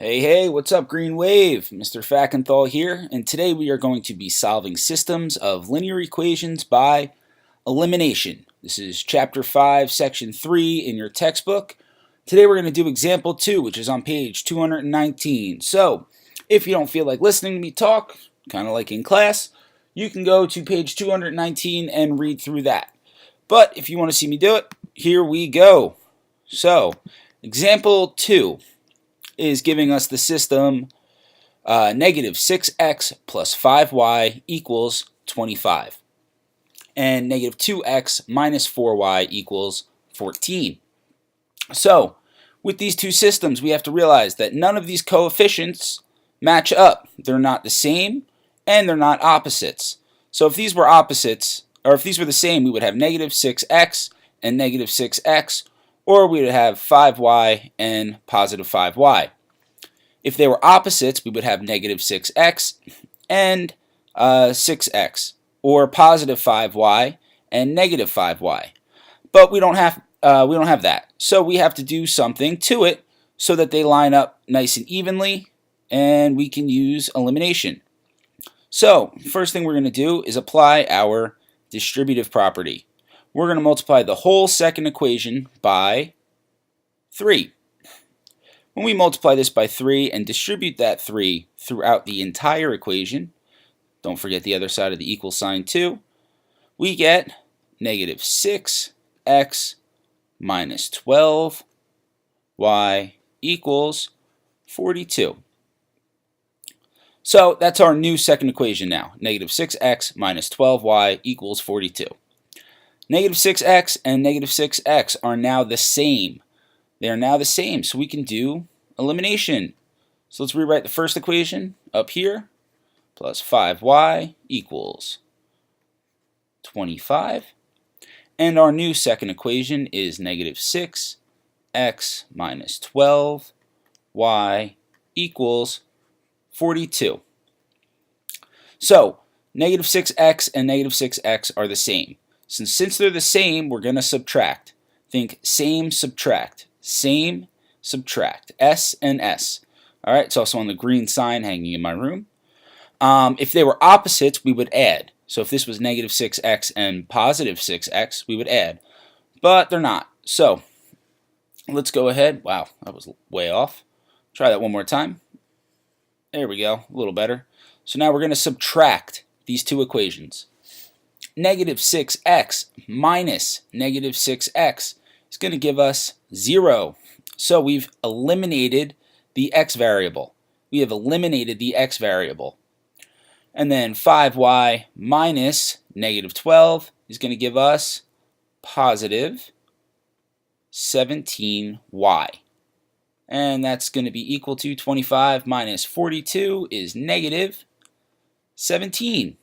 Hey, what's up, Green Wave? Mr. Fackenthal here, and today we are going to be solving systems of linear equations by elimination. This is Chapter 5, Section 3 in your textbook. Today we're going to do Example 2, which is on page 219. So, if you don't feel like listening to me talk, kind of like in class, you can go to page 219 and read through that. But if you want to see me do it, here we go. So, Example 2 is giving us the system negative 6x plus 5y equals 25. And negative 2x minus 4y equals 14. So, with these two systems, we have to realize that none of these coefficients match up. They're not the same, and they're not opposites. So if these were opposites, or if these were the same, we would have negative 6x and negative 6x, or we would have 5y and positive 5y. If they were opposites, we would have negative 6x and 6x, or positive 5y and negative 5y. But we don't have that, so we have to do something to it so that they line up nice and evenly, and we can use elimination. So first thing we're going to do is apply our distributive property. We're going to multiply the whole second equation by 3. When we multiply this by 3 and distribute that 3 throughout the entire equation, don't forget the other side of the equal sign too, we get negative 6x minus 12y equals 42. So that's our new second equation now. Negative 6x minus 12y equals 42. Negative 6x and negative 6x are now the same. They are now the same, so we can do elimination. So let's rewrite the first equation up here. Plus 5y equals 25. And our new second equation is negative 6x minus 12y equals 42. So, negative 6x and negative 6x are the same. Since they're the same, we're going to subtract. Think same, subtract. Same, subtract. S and S. Alright, it's also on the green sign hanging in my room. If they were opposites, we would add. So if this was negative 6x and positive 6x, we would add. But they're not. So, let's go ahead. Wow, that was way off. Try that one more time. There we go, a little better. So now we're going to subtract these two equations. Negative 6x minus negative 6x is going to give us 0. So we've eliminated the x variable. We have eliminated the x variable. And then 5y minus negative 12 is going to give us positive 17y. And that's going to be equal to 25 minus 42 is negative 17.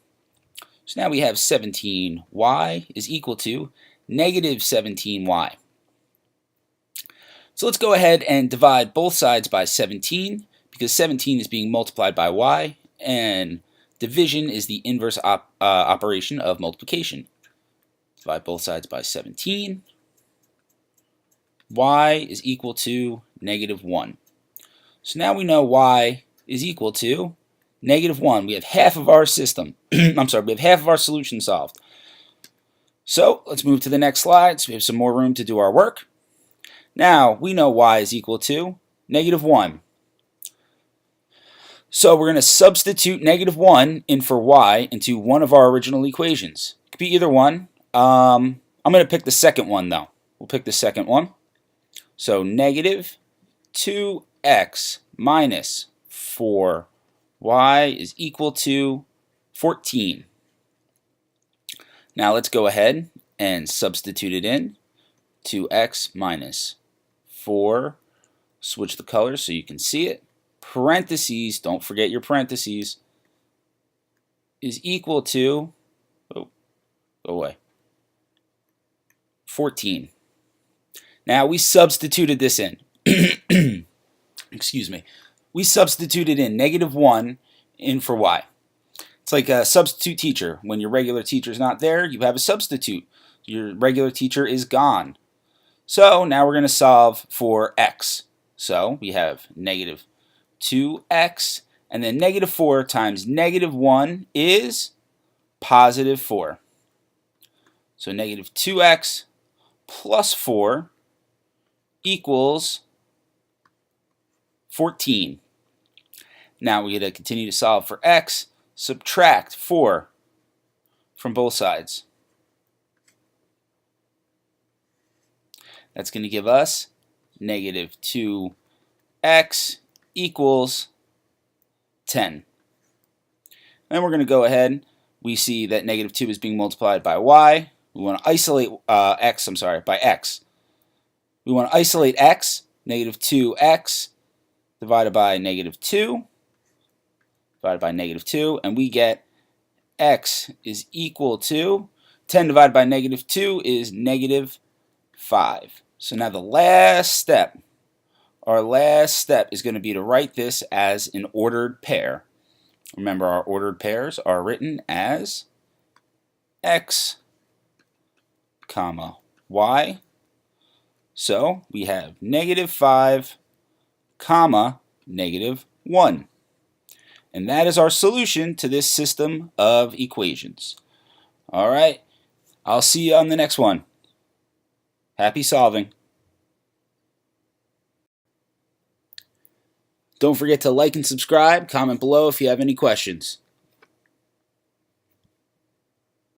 So now we have 17y is equal to negative 17y. So let's go ahead and divide both sides by 17, because 17 is being multiplied by y, and division is the inverse operation of multiplication. Divide both sides by 17. Y is equal to negative 1. So now we know y is equal to negative 1. We have half of our system. I'm sorry, we have half of our solution solved. So let's move to the next slide so we have some more room to do our work. Now we know y is equal to negative 1. So we're going to substitute negative 1 in for y into one of our original equations. It could be either one. I'm going to pick the second one though. We'll pick the second one. So negative 2x minus 4y is equal to 14. Now let's go ahead and substitute it in. 2x minus 4. Switch the colors so you can see it. Parentheses, don't forget your parentheses, is equal to, oh, go away, 14. Now we substituted this in. Excuse me. We substituted in negative 1 in for y. It's like a substitute teacher. When your regular teacher is not there, you have a substitute. Your regular teacher is gone. So now we're going to solve for x. So we have negative 2x, and then negative 4 times negative 1 is positive 4. So negative 2x plus 4 equals 14. Now we got to continue to solve for x. Subtract 4 from both sides. That's going to give us negative 2x equals 10. Then we're going to go ahead. We see that negative 2 is being multiplied by y. We want to isolate by x. We want to isolate x. Negative 2x divided by negative 2 divided by negative 2, and we get x is equal to 10 divided by negative 2 is negative 5. So now the last step, our last step is going to be to write this as an ordered pair. Remember, our ordered pairs are written as x comma y. So we have negative 5 comma negative 1. And that is our solution to this system of equations. All right, I'll see you on the next one. Happy solving. Don't forget to like and subscribe. Comment below if you have any questions.